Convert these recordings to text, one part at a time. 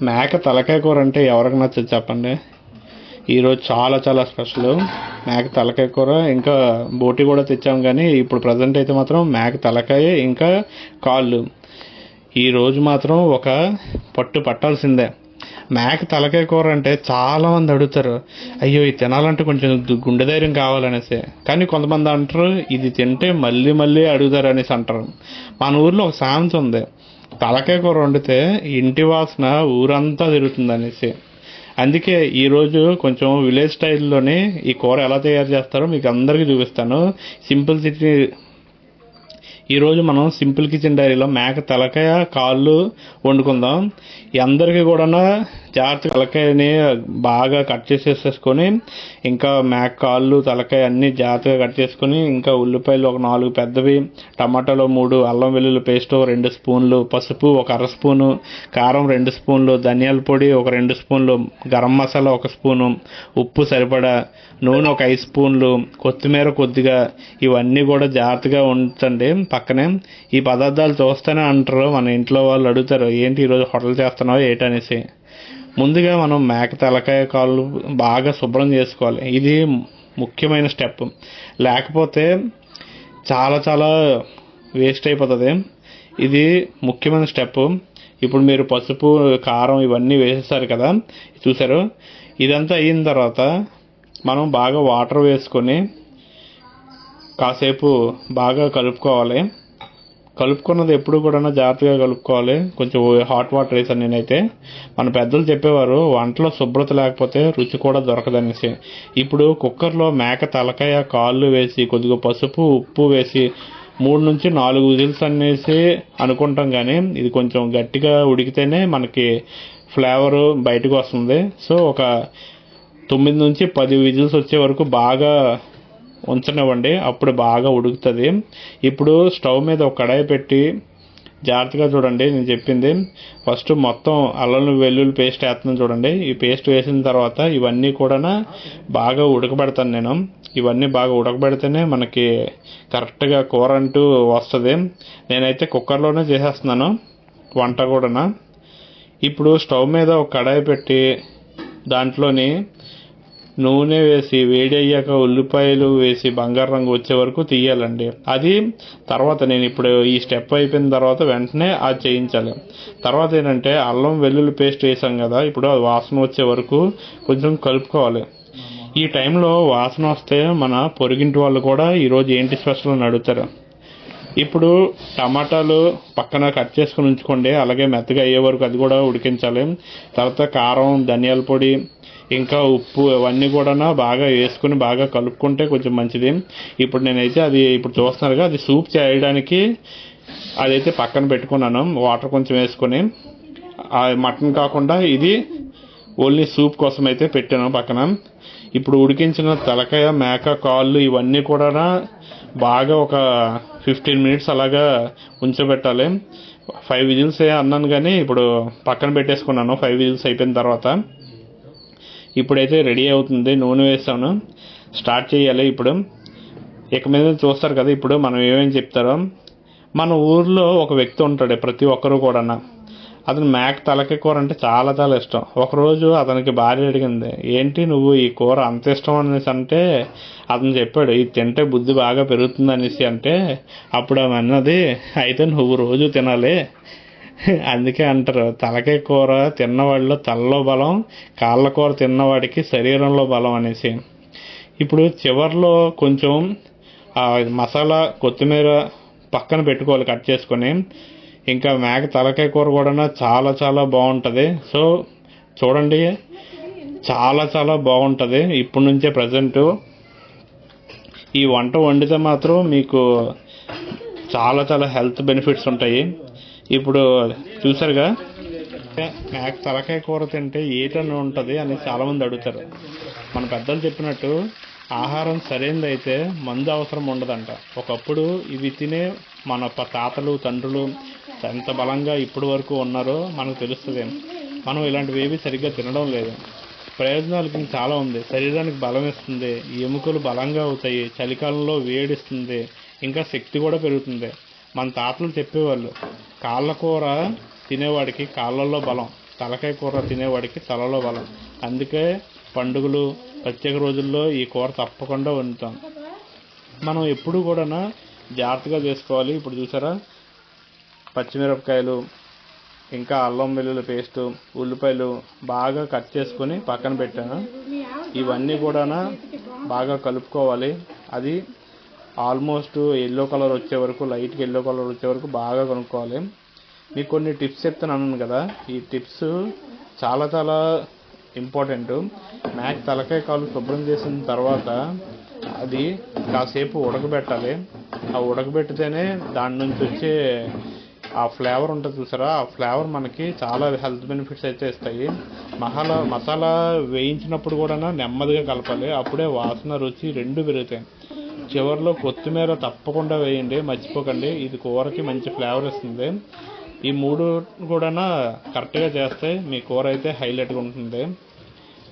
మేక తలకాయ కూర అంటే ఎవరికి నచ్చదు చెప్పండి. ఈరోజు చాలా చాలా స్పెషల్ మేక తలకాయ కూర. ఇంకా బోటి కూడా తెచ్చాం, కానీ ఇప్పుడు ప్రజెంట్ అయితే మాత్రం మేక తలకాయ ఇంకా కాళ్ళు. ఈరోజు మాత్రం ఒక పట్టు పట్టాల్సిందే. మేక తలకాయ కూర అంటే చాలామంది అడుగుతారు, అయ్యో ఇది తినాలంటే కొంచెం గుండె ధైర్యం కావాలనేసి. కానీ కొంతమంది అంటారు ఇది తింటే మళ్ళీ మళ్ళీ అడుగుతారు అనేసి అంటారు. మన ఊర్లో ఒక సామెత ఉంది, తలకాయ కూర వండితే ఇంటి వాసన ఊరంతా తిరుగుతుంది అనేసి. అందుకే ఈరోజు కొంచెం విలేజ్ స్టైల్లోనే ఈ కూర ఎలా తయారు చేస్తారో మీకు అందరికీ చూపిస్తాను. ఈరోజు మనం సింపుల్ కిచెన్ డైరీలో మేక తలకాయ కాళ్ళు వండుకుందాం. అందరికీ కూడా జాగ్రత్తగా తలకాయని బాగా కట్ చేసేసుకొని, ఇంకా మేక కాళ్ళు తలకాయ అన్నీ జాగ్రత్తగా కట్ చేసుకొని, ఇంకా ఉల్లిపాయలు ఒక 4 పెద్దవి, టమాటాలు 3, అల్లం వెల్లుల్లి పేస్ట్ 2 స్పూన్లు, పసుపు ఒక 1/2 స్పూను, కారం 2 స్పూన్లు, ధనియాల పొడి ఒక 2 స్పూన్లు, గరం మసాలా 1 స్పూను, ఉప్పు సరిపడా, నూనె ఒక 5 స్పూన్లు, కొత్తిమీర కొద్దిగా. ఇవన్నీ కూడా జాగ్రత్తగా ఉంచండి పక్కనే. ఈ పదార్థాలు చూస్తేనే అంటారు, మన ఇంట్లో వాళ్ళు అడుగుతారు ఏంటి ఈరోజు హోటల్ చేస్తున్నావు ఏంటనేసి. ముందుగా మనం మేక తలకాయ కాళ్ళు బాగా శుభ్రం చేసుకోవాలి. ఇది ముఖ్యమైన స్టెప్, లేకపోతే చాలా చాలా వేస్ట్ అయిపోతుంది. ఇది ముఖ్యమైన స్టెప్. ఇప్పుడు మీరు పసుపు కారం ఇవన్నీ వేసేస్తారు కదా, చూసారు. ఇదంతా అయిన తర్వాత మనం బాగా వాటర్ వేసుకొని కాసేపు బాగా కలుపుకోవాలి. కలుపుకున్నది ఎప్పుడు కూడా జాగ్రత్తగా కలుపుకోవాలి. కొంచెం హాట్ వాటర్ వేసాను నేనైతే. మన పెద్దలు చెప్పేవారు వంటలో శుభ్రత లేకపోతే రుచి కూడా దొరకదనేసి. ఇప్పుడు కుక్కర్లో మేక తలకాయ కాళ్ళు వేసి కొద్దిగా పసుపు ఉప్పు వేసి 3 నుంచి 4 విజిల్స్ అనేసి అనుకుంటాం, కానీ ఇది కొంచెం గట్టిగా ఉడికితేనే మనకి ఫ్లేవరు బయటకు వస్తుంది. సో ఒక 9 నుంచి 10 విజిల్స్ వచ్చే వరకు బాగా ఉంచనివ్వండి, అప్పుడు బాగా ఉడుకుతుంది. ఇప్పుడు స్టవ్ మీద ఒక కడాయి పెట్టి జాగ్రత్తగా చూడండి నేను చెప్పింది. ఫస్ట్ మొత్తం అల్లం వెల్లుల్లి పేస్ట్ వేస్తున్నాను చూడండి. ఈ పేస్ట్ వేసిన తర్వాత ఇవన్నీ కూడా బాగా ఉడకబెడతాను నేను. ఇవన్నీ బాగా ఉడకబెడితేనే మనకి కరెక్ట్గా కూర అంటూ వస్తుంది. నేనైతే కుక్కర్లోనే చేసేస్తున్నాను వంట కూడా. ఇప్పుడు స్టవ్ మీద ఒక కడాయి పెట్టి దాంట్లోని నూనె వేసి వేడి అయ్యాక ఉల్లిపాయలు వేసి బంగారు రంగు వచ్చే వరకు తీయాలండి. అది తర్వాత నేను ఇప్పుడు ఈ స్టెప్ అయిపోయిన తర్వాత వెంటనే అది చేయించాలి. తర్వాత ఏంటంటే అల్లం వెల్లుల్లి పేస్ట్ వేసాం కదా, ఇప్పుడు అది వాసన వచ్చే వరకు కొంచెం కలుపుకోవాలి. ఈ టైంలో వాసన వస్తే మన పొరుగింటి వాళ్ళు కూడా ఈరోజు ఏంటి స్పెషల్ అని అడుగుతారు. ఇప్పుడు టమాటాలు పక్కన కట్ చేసుకుని ఉంచుకోండి, అలాగే మెత్తగా అయ్యే వరకు అది కూడా ఉడికించాలి. తర్వాత కారం ధనియాల పొడి ఇంకా ఉప్పు అవన్నీ కూడా బాగా వేసుకుని బాగా కలుపుకుంటే కొంచెం మంచిది. ఇప్పుడు నేనైతే అది ఇప్పుడు చూస్తున్నారుగా, అది సూప్ చేయడానికి అదైతే పక్కన పెట్టుకున్నాను. వాటర్ కొంచెం వేసుకొని, మటన్ కాకుండా ఇది ఓన్లీ సూప్ కోసం అయితే పెట్టాను పక్కన. ఇప్పుడు ఉడికించిన తలకాయ మేక కాళ్ళు ఇవన్నీ కూడా బాగా ఒక 15 మినిట్స్ అలాగా ఉంచబెట్టాలి. 5 విజిల్స్ అన్నాను, కానీ ఇప్పుడు పక్కన పెట్టేసుకున్నాను 5 విజిల్స్ అయిపోయిన తర్వాత. ఇప్పుడైతే రెడీ అవుతుంది. నూనె వేసాను, స్టార్ట్ చేయాలి. ఇప్పుడు ఇక మీద చూస్తారు కదా, ఇప్పుడు మనం ఏమేమి చెప్తారో. మన ఊర్లో ఒక వ్యక్తి ఉంటాడు, ప్రతి ఒక్కరు కూడా. అతను మేక తలకాయ కూర అంటే చాలా చాలా ఇష్టం. ఒకరోజు అతనికి భార్య అడిగింది, ఏంటి నువ్వు ఈ కూర అంత ఇష్టం అనేసి అంటే, అతను చెప్పాడు ఇది తింటే బుద్ధి బాగా పెరుగుతుంది అనేసి. అంటే అప్పుడు ఆమె అన్నది, అయితే నువ్వు రోజు తినాలి. అందుకే అంటారు తలకాయ కూర తిన్నవాడిలో తలలో బలం, కాళ్ళ కూర తిన్నవాడికి శరీరంలో బలం అనేసి. ఇప్పుడు చివర్లో కొంచెం మసాలా కొత్తిమీర పక్కన పెట్టుకోవాలి కట్ చేసుకొని. ఇంకా మేక తలకాయ కూర కూడా చాలా చాలా బాగుంటుంది. సో చూడండి, చాలా చాలా బాగుంటుంది. ఇప్పటి నుంచే ప్రజెంట్ ఈ వంట వండితే మాత్రం మీకు చాలా చాలా హెల్త్ బెనిఫిట్స్ ఉంటాయి. ఇప్పుడు చూసారుగా, మేక తలకాయ కూర తింటే ఏటని ఉంటుంది అని చాలామంది అడుగుతారు. మన పెద్దలు చెప్పినట్టు ఆహారం సరైనది అయితే మందు అవసరం ఉండదంట. ఒకప్పుడు ఇవి తినే మన తాతలు తండ్రులు ఎంత బలంగా ఇప్పటి వరకు ఉన్నారో మనకు తెలుస్తుంది. మనం ఇలాంటివి ఏవి సరిగ్గా తినడం లేదు. ప్రయోజనాలకి చాలా ఉంది. శరీరానికి బలం ఇస్తుంది, ఎముకలు బలంగా అవుతాయి, చలికాలంలో వేడిస్తుంది, ఇంకా శక్తి కూడా పెరుగుతుంది. మన తాతలు చెప్పేవాళ్ళు కాళ్ళ కూర తినేవాడికి కాళ్ళల్లో బలం, తలకాయ కూర తినేవాడికి తలలో బలం. అందుకే పండుగలు ప్రత్యేక రోజుల్లో ఈ కూర తప్పకుండా వండుతాం. మనం ఎప్పుడు కూడా జాగ్రత్తగా చేసుకోవాలి. ఇప్పుడు చూసారా, పచ్చిమిరపకాయలు, ఇంకా అల్లం వెల్లుల్లి పేస్టు, ఉల్లిపాయలు బాగా కట్ చేసుకొని పక్కన పెట్టాను. ఇవన్నీ కూడా బాగా కలుపుకోవాలి. అది ఆల్మోస్ట్ ఎల్లో కలర్ వచ్చే వరకు, లైట్గా ఎల్లో కలర్ వచ్చే వరకు బాగా కలుపుకోవాలి. మీకు కొన్ని టిప్స్ చెప్తాను కదా, ఈ టిప్స్ చాలా చాలా ఇంపార్టెంట్. మేక తలకాయ కాలు శుభ్రం చేసిన తర్వాత అది కాసేపు ఉడకబెట్టాలి. ఆ ఉడకబెట్టితేనే దాని నుంచి వచ్చే ఆ ఫ్లేవర్ ఉంటుంది చూసారా, ఆ ఫ్లేవర్ మనకి చాలా హెల్త్ బెనిఫిట్స్ అయితే ఇస్తాయి. మసాలా వేయించినప్పుడు కూడా నెమ్మదిగా కలపాలి. అప్పుడే వాసన, రుచి రెండు పెరుగుతాయి. చివరిలో కొత్తిమీర తప్పకుండా వేయండి, మర్చిపోకండి. ఇది కూరకి మంచి ఫ్లేవర్ ఇస్తుంది. ఈ మూడు కూడా కరెక్ట్గా చేస్తే మీ కూర అయితే హైలైట్గా ఉంటుంది.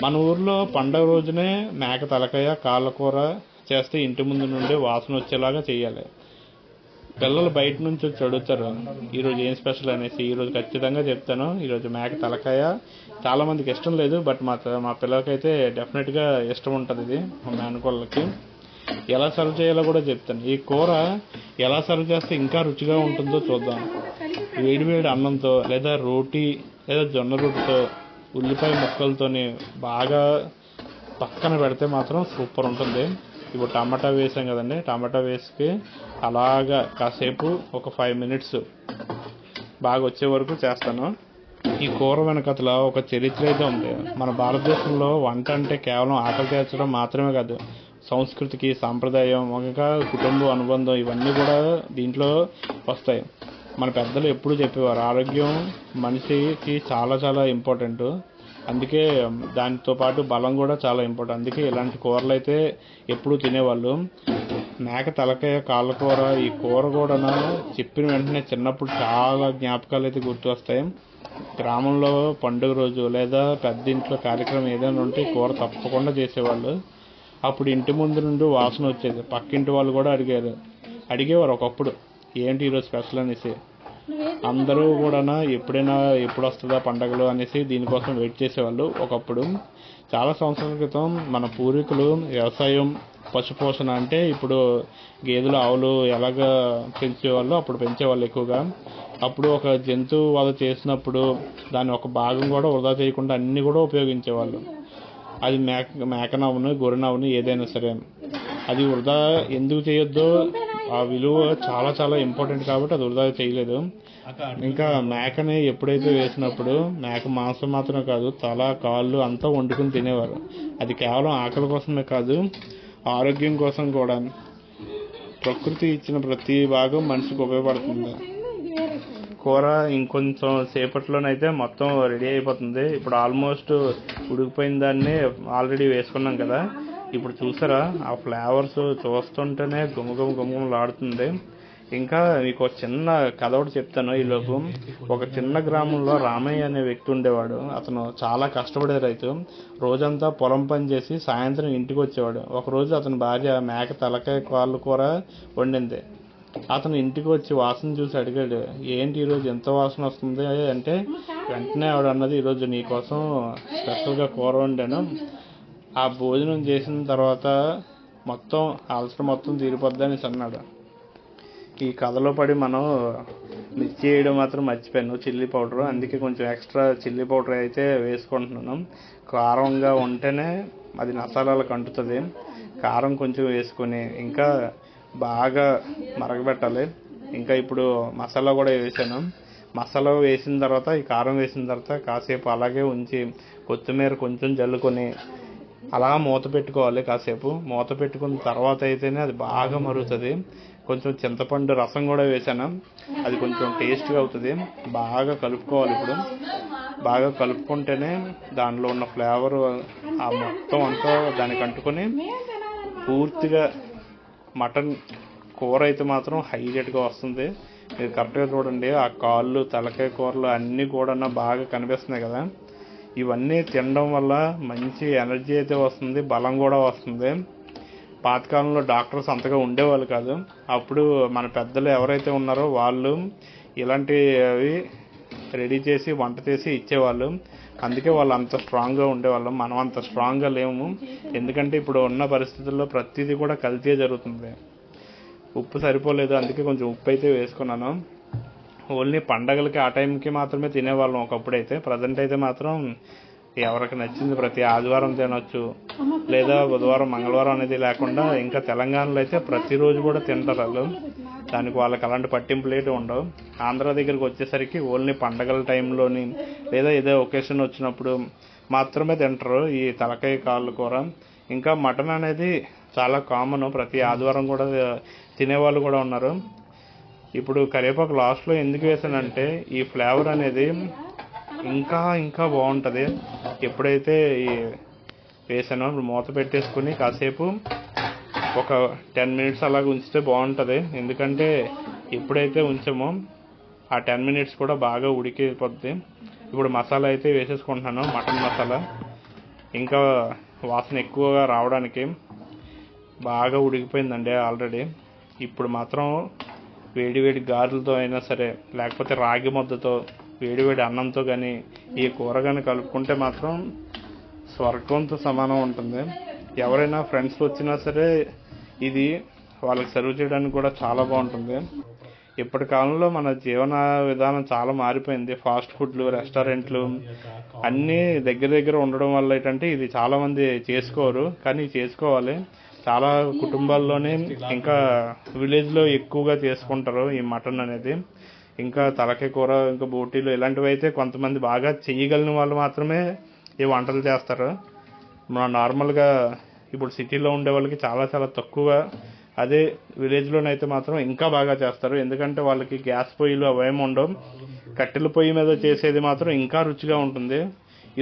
మన ఊర్లో పండగ రోజునే మేక తలకాయ కాళ్ళ కూర చేస్తే ఇంటి ముందు నుండి వాసన వచ్చేలాగా చేయాలి. పిల్లలు బయట నుంచి వచ్చి అడుగుతారు ఈరోజు ఏం స్పెషల్ అనేసి. ఈరోజు ఖచ్చితంగా చెప్తాను. ఈరోజు మేక తలకాయ చాలా మందికి ఇష్టం లేదు, బట్ మా పిల్లలకైతే డెఫినెట్గా ఇష్టం ఉంటుంది. ఇది మా మేనకోళ్ళకి. ఎలా సర్వ్ చేయాలో కూడా చెప్తాను. ఈ కూర ఎలా సర్వ్ చేస్తే ఇంకా రుచిగా ఉంటుందో చూద్దాం. వేడివేడి అన్నంతో, లేదా రోటీ, లేదా జొన్న రొట్టెతో, ఉల్లిపాయ ముక్కలతోని బాగా పక్కన పెడితే మాత్రం సూపర్ ఉంటుంది. ఇప్పుడు టమాటా వేసాం కదండి, టమాటా వేసి అలాగా కాసేపు ఒక 5 minutes బాగా వచ్చే వరకు చేస్తాను. ఈ కూర వెనకతల ఒక చరిత్ర అయితే ఉంది. మన భారతదేశంలో వంట అంటే కేవలం ఆకలి తీర్చడం మాత్రమే కాదు, సంస్కృతికి, సాంప్రదాయం, ఇంకా కుటుంబ అనుబంధం ఇవన్నీ కూడా దీంట్లో వస్తాయి. మన పెద్దలు ఎప్పుడు చెప్పేవారు, ఆరోగ్యం మనిషికి చాలా చాలా ఇంపార్టెంట్. అందుకే దానితో పాటు బలం కూడా చాలా ఇంపార్టెంట్. అందుకే ఇలాంటి కూరలు అయితే ఎప్పుడు తినేవాళ్ళు. మేక తలకాయ కాళ్ళ కూర, ఈ కూర కూడా చెప్పిన వెంటనే చిన్నప్పుడు చాలా జ్ఞాపకాలు అయితే గుర్తు వస్తాయి. గ్రామంలో పండుగ రోజు లేదా పెద్ద ఇంట్లో కార్యక్రమం ఏదైనా ఉంటే ఈ కూర తప్పకుండా చేసేవాళ్ళు. అప్పుడు ఇంటి ముందు నుండి వాసన వచ్చేది. పక్కింటి వాళ్ళు కూడా అడిగేవారు ఒకప్పుడు, ఏంటి ఈరోజు స్పెషల్ అనేసి. అందరూ కూడా ఎప్పుడు వస్తుందా పండగలు అనేసి దీనికోసం వెయిట్ చేసేవాళ్ళు ఒకప్పుడు. చాలా సంవత్సరాల క్రితం మన పూర్వీకులు వ్యవసాయం, పశుపోషణ అంటే ఇప్పుడు గేదెలు, ఆవులు ఎలాగ పెంచేవాళ్ళు అప్పుడు పెంచేవాళ్ళు ఎక్కువగా. అప్పుడు ఒక జంతువు వధ చేసినప్పుడు దాని ఒక భాగం కూడా వృధా చేయకుండా అన్ని కూడా ఉపయోగించేవాళ్ళు. అది మేకనవును, గొర్రెనవును, ఏదైనా సరే. అది వృధా ఎందుకు చేయొద్దో, ఆ విలువ చాలా చాలా ఇంపార్టెంట్ కాబట్టి అది వృధా చేయలేదు. ఇంకా మేకని ఎప్పుడైతే వేసినప్పుడు మేక మాంసం మాత్రమే కాదు, తల, కాళ్ళు అంతా వండుకుని తినేవారు. అది కేవలం ఆకలి కోసమే కాదు, ఆరోగ్యం కోసం కూడా. ప్రకృతి ఇచ్చిన ప్రతి భాగం మనిషికి ఉపయోగపడుతుంది. కూర ఇంకొంచెం సేపట్లోనైతే మొత్తం రెడీ అయిపోతుంది. ఇప్పుడు ఆల్మోస్ట్ ఉడికిపోయిన దాన్ని ఆల్రెడీ వేసుకున్నాం కదా. ఇప్పుడు చూసారా, ఆ ఫ్లేవర్స్ చూస్తుంటేనే గుమగుమలాడుతుంది. ఇంకా మీకు ఒక చిన్న కథ ఒకటి చెప్తాను ఈలోపు. ఒక చిన్న గ్రామంలో రామయ్య అనే వ్యక్తి ఉండేవాడు. అతను చాలా కష్టపడే రైతు. రోజంతా పొలం పని చేసి సాయంత్రం ఇంటికి వచ్చేవాడు. ఒకరోజు అతని భార్య మేక తలకాయ కాళ్ళు కూర వండింది. అతను ఇంటికి వచ్చి వాసన చూసి అడిగాడు, ఏంటి ఈరోజు ఎంత వాసన వస్తుంది అంటే, వెంటనే ఆవిడ అన్నది, ఈరోజు నీకోసం స్పెషల్గా కూర వండాను. ఆ భోజనం చేసిన తర్వాత మొత్తం అలసట మొత్తం తీరిపోద్దని అన్నాడు. ఈ కథలో పడి మనం మిర్చి వేయడం మాత్రం మర్చిపోయాను, చిల్లీ పౌడర్. అందుకే కొంచెం ఎక్స్ట్రా చిల్లీ పౌడర్ అయితే వేసుకుంటున్నాను. కారంగా ఉంటేనే అది మసాలాలకు అంటుతుంది. కారం కొంచెం వేసుకొని ఇంకా బాగా మరగబెట్టాలి. ఇంకా ఇప్పుడు మసాలా కూడా వేసాను. మసాలా వేసిన తర్వాత, ఈ కారం వేసిన తర్వాత కాసేపు అలాగే ఉంచి కొత్తిమీర కొంచెం జల్లుకొని అలా మూత పెట్టుకోవాలి. కాసేపు మూత పెట్టుకున్న తర్వాత అయితేనే అది బాగా మరుగుతుంది. కొంచెం చింతపండు రసం కూడా వేసాను, అది కొంచెం టేస్ట్గా అవుతుంది. బాగా కలుపుకోవాలి. ఇప్పుడు బాగా కలుపుకుంటేనే దానిలో ఉన్న ఫ్లేవర్ ఆ మొత్తం అంతా దానికి అంటుకొని పూర్తిగా మటన్ కూర అయితే మాత్రం హైలైట్గా వస్తుంది. మీరు కరెక్ట్గా చూడండి, ఆ కాళ్ళు, తలకాయ కూరలు అన్నీ కూడా బాగా కనిపిస్తున్నాయి కదా. ఇవన్నీ తినడం వల్ల మంచి ఎనర్జీ అయితే వస్తుంది, బలం కూడా వస్తుంది. పాతకాలంలో డాక్టర్స్ అంతగా ఉండేవాళ్ళు కాదు. అప్పుడు మన పెద్దలు ఎవరైతే ఉన్నారో వాళ్ళు ఇలాంటివి రెడీ చేసి వంట చేసి ఇచ్చేవాళ్ళు. అందుకే వాళ్ళు అంత స్ట్రాంగ్గా ఉండేవాళ్ళం. మనం అంత స్ట్రాంగ్గా లేము. ఎందుకంటే ఇప్పుడు ఉన్న పరిస్థితుల్లో ప్రతిదీ కూడా కల్తీ జరుగుతుంది. ఉప్పు సరిపోలేదు, అందుకే కొంచెం ఉప్పు అయితే వేసుకున్నాను. ఓన్లీ పండగలకి ఆ టైంకి మాత్రమే తినేవాళ్ళం ఒకప్పుడైతే. ప్రజెంట్ అయితే మాత్రం ఎవరికి నచ్చింది ప్రతి ఆదివారం తినొచ్చు, లేదా బుధవారం మంగళవారం అనేది లేకుండా ఇంకా తెలంగాణలో అయితే ప్రతిరోజు కూడా తింటారు వాళ్ళు. దానికి వాళ్ళకి అలాంటి పట్టింపులు ఏంటి ఉండవు. ఆంధ్ర దగ్గరికి వచ్చేసరికి ఓన్లీ పండగల టైంలోని లేదా ఏదో ఒకేషన్ వచ్చినప్పుడు మాత్రమే తింటారు ఈ తలకాయ కాళ్ళు కూర. ఇంకా మటన్ అనేది చాలా కామన్, ప్రతి ఆదివారం కూడా తినేవాళ్ళు కూడా ఉన్నారు. ఇప్పుడు కరివేపాకు లాస్ట్లో ఎందుకు వేసానంటే ఈ ఫ్లేవర్ అనేది ఇంకా ఇంకా బాగుంటుంది. ఎప్పుడైతే వేసానో ఇప్పుడు మూత పెట్టేసుకుని కాసేపు ఒక 10 minutes అలాగ ఉంచితే బాగుంటుంది. ఎందుకంటే ఎప్పుడైతే ఉంచామో ఆ 10 minutes కూడా బాగా ఉడికిపోద్ది. ఇప్పుడు మసాలా అయితే వేసేసుకుంటున్నాను, మటన్ మసాలా. ఇంకా వాసన ఎక్కువగా రావడానికి బాగా ఉడికిపోయిందండి ఆల్రెడీ. ఇప్పుడు మాత్రం వేడివేడి గారెలతో అయినా సరే, లేకపోతే రాగి ముద్దతో, వేడివేడి అన్నంతో కానీ ఈ కూర కానీ కలుపుకుంటే మాత్రం స్వర్గంతో సమానం ఉంటుంది. ఎవరైనా ఫ్రెండ్స్ వచ్చినా సరే ఇది వాళ్ళకి సర్వ్ చేయడానికి కూడా చాలా బాగుంటుంది. ఇప్పటి కాలంలో మన జీవన విధానం చాలా మారిపోయింది. ఫాస్ట్ ఫుడ్లు, రెస్టారెంట్లు అన్నీ దగ్గర ఉండడం వల్ల ఏంటంటే ఇది చాలా మంది చేసుకోరు, కానీ చేసుకోవాలి. చాలా కుటుంబాల్లోనే ఇంకా విలేజ్లో ఎక్కువగా చేసుకుంటారు ఈ మటన్ అనేది. ఇంకా తలకాయ కూర, ఇంకా బోటీలు ఇలాంటివి అయితే కొంతమంది బాగా చేయగలిగిన వాళ్ళు మాత్రమే ఈ వంటలు చేస్తారు. మన నార్మల్గా ఇప్పుడు సిటీలో ఉండే వాళ్ళకి చాలా చాలా తక్కువ. అదే విలేజ్లోనైతే మాత్రం ఇంకా బాగా చేస్తారు. ఎందుకంటే వాళ్ళకి గ్యాస్ పొయ్యిలు అవేమి ఉండవు. కట్టెల పొయ్యి మీద చేసేది మాత్రం ఇంకా రుచిగా ఉంటుంది.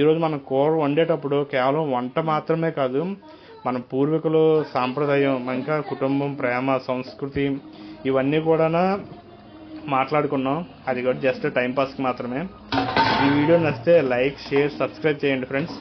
ఈరోజు మనం కూర వండేటప్పుడు కేవలం వంట మాత్రమే కాదు, మన పూర్వీకులు సాంప్రదాయం, ఇంకా కుటుంబం, ప్రేమ, సంస్కృతి ఇవన్నీ కూడా మాట్లాడుకున్నాం. అది కూడా జస్ట్ టైంపాస్కి మాత్రమే. ఈ వీడియో నచ్చితే లైక్, షేర్, సబ్స్క్రైబ్ చేయండి ఫ్రెండ్స్.